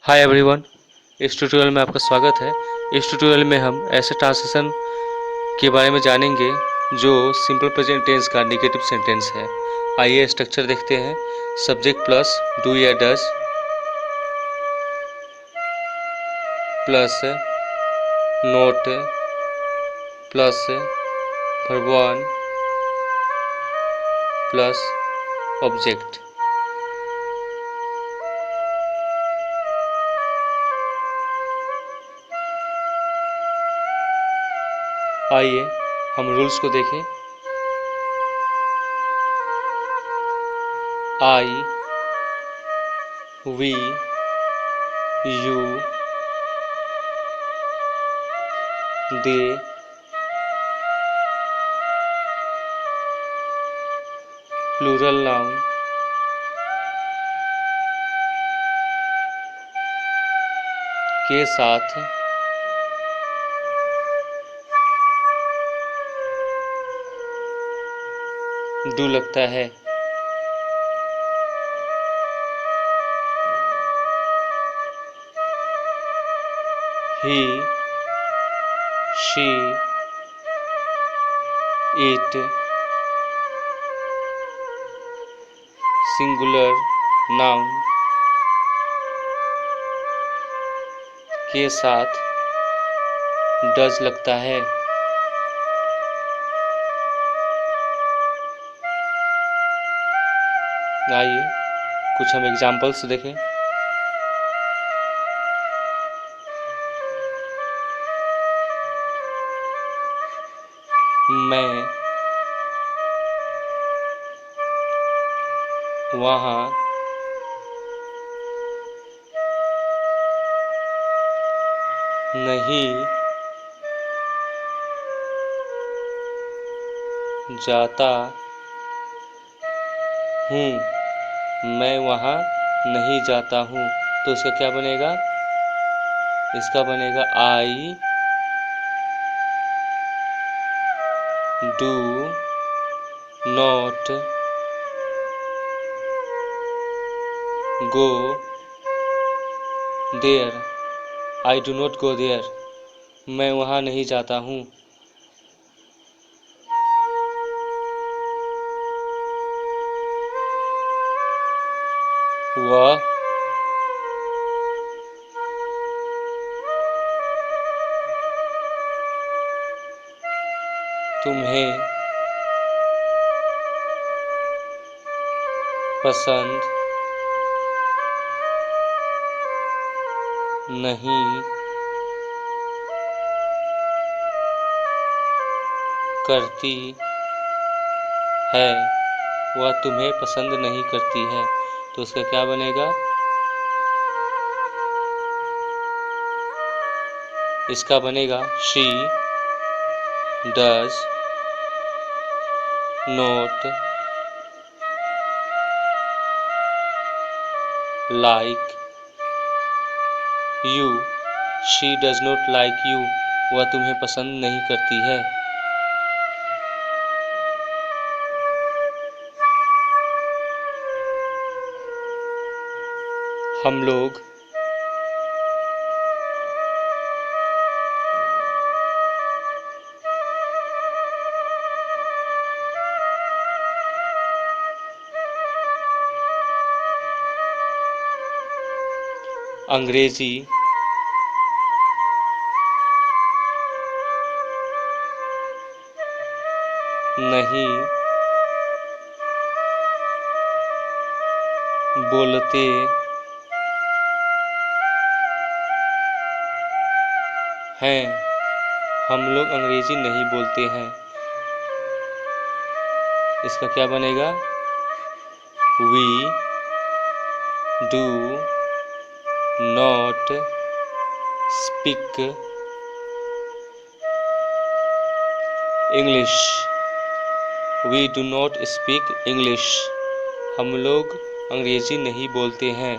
Hi everyone. इस tutorial में आपका स्वागत है। इस ट्यूटोरियल में हम ऐसे ट्रांसलेशन के बारे में जानेंगे जो सिंपल प्रेजेंट टेंस का नेगेटिव सेंटेंस है। आइए स्ट्रक्चर देखते हैं। सब्जेक्ट प्लस डू या does plus not plus verb one plus object. आइए हम रूल्स को देखें। I, we, you, they, plural noun, के साथ डू लगता है। He, she, it, singular noun के साथ डज लगता है। आइए कुछ हम एग्जाम्पल्स देखें। मैं वहाँ नहीं जाता हूँ। मैं वहाँ नहीं जाता हूँ, तो इसका क्या बनेगा? इसका बनेगा I do not go there. I do not go there. मैं वहाँ नहीं जाता हूँ। वह तुम्हें पसंद नहीं करती है। वह तुम्हें पसंद नहीं करती है, तो उसका क्या बनेगा? इसका बनेगा she does not like you. She does not like you. वह तुम्हें पसंद नहीं करती है। हम लोग अंग्रेजी नहीं बोलते हैं। हम लोग अंग्रेजी नहीं बोलते हैं। इसका क्या बनेगा? We do not speak English. We do not speak English. हम लोग अंग्रेजी नहीं बोलते हैं।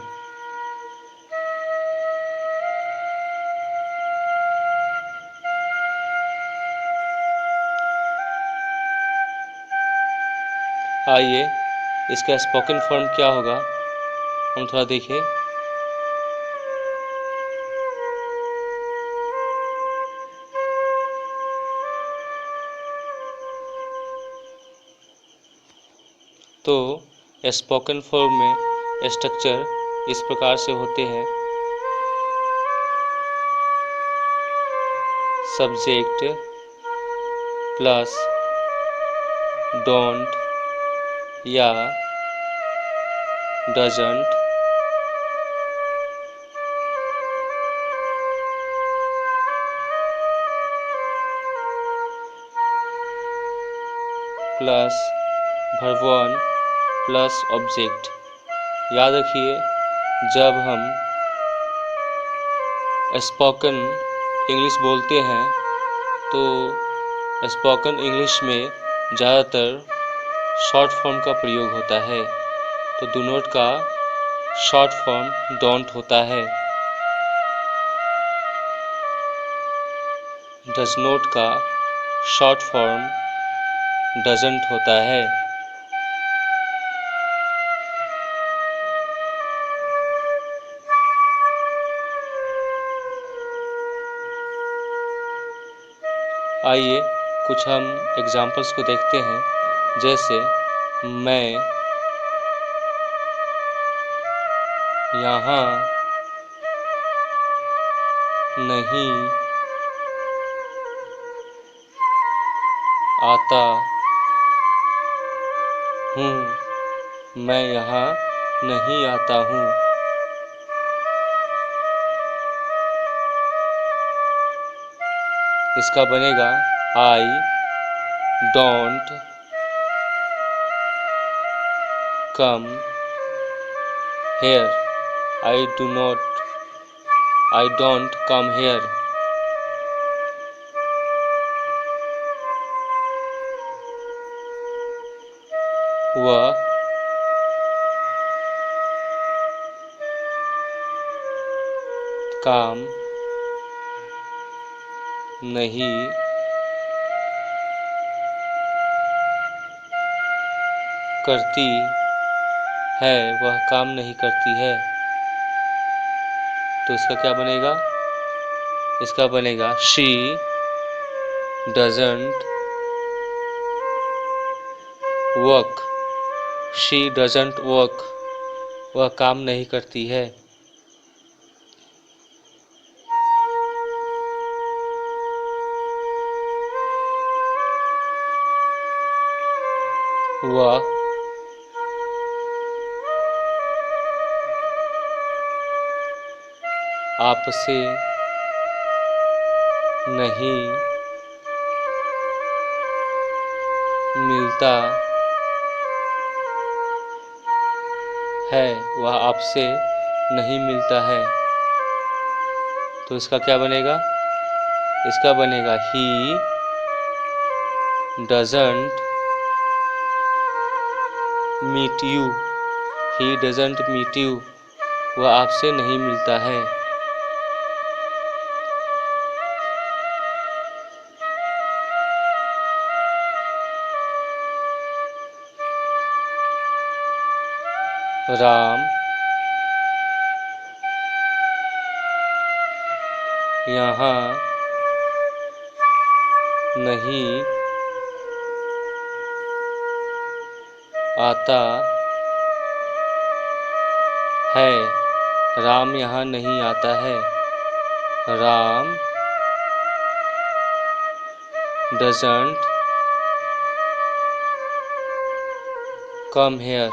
आइए इसका स्पोकन फॉर्म क्या होगा हम थोड़ा देखें। तो स्पोकन फॉर्म में स्ट्रक्चर इस प्रकार से होते हैं। सब्जेक्ट प्लस डोंट या doesn't plus verb one plus object. याद रखिए, जब हम स्पोकन इंग्लिश बोलते हैं तो स्पोकन इंग्लिश में ज़्यादातर शॉर्ट फॉर्म का प्रयोग होता है। तो डू नॉट का शॉर्ट फॉर्म डोंट होता है। डज नॉट का शॉर्ट फॉर्म डजंट होता है। आइए कुछ हम एग्जाम्पल्स को देखते हैं। जैसे मैं यहाँ नहीं आता हूँ। मैं यहाँ नहीं आता हूँ। इसका बनेगा I don't come here. I don't come here. वह काम नहीं करती है। वह काम नहीं करती है। तो इसका क्या बनेगा? इसका बनेगा she doesn't work. She doesn't work. वह काम नहीं करती है। वह आपसे नहीं मिलता है। वह आपसे नहीं मिलता है। तो इसका क्या बनेगा? इसका बनेगा he doesn't meet you. He doesn't meet you. वह आपसे नहीं मिलता है। राम यहाँ नहीं आता है। राम यहाँ नहीं आता है। Ram doesn't come here.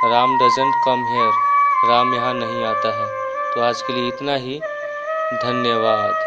Ram doesn't come here. Ram यहाँ नहीं आता है। तो आज के लिए इतना ही। धन्यवाद।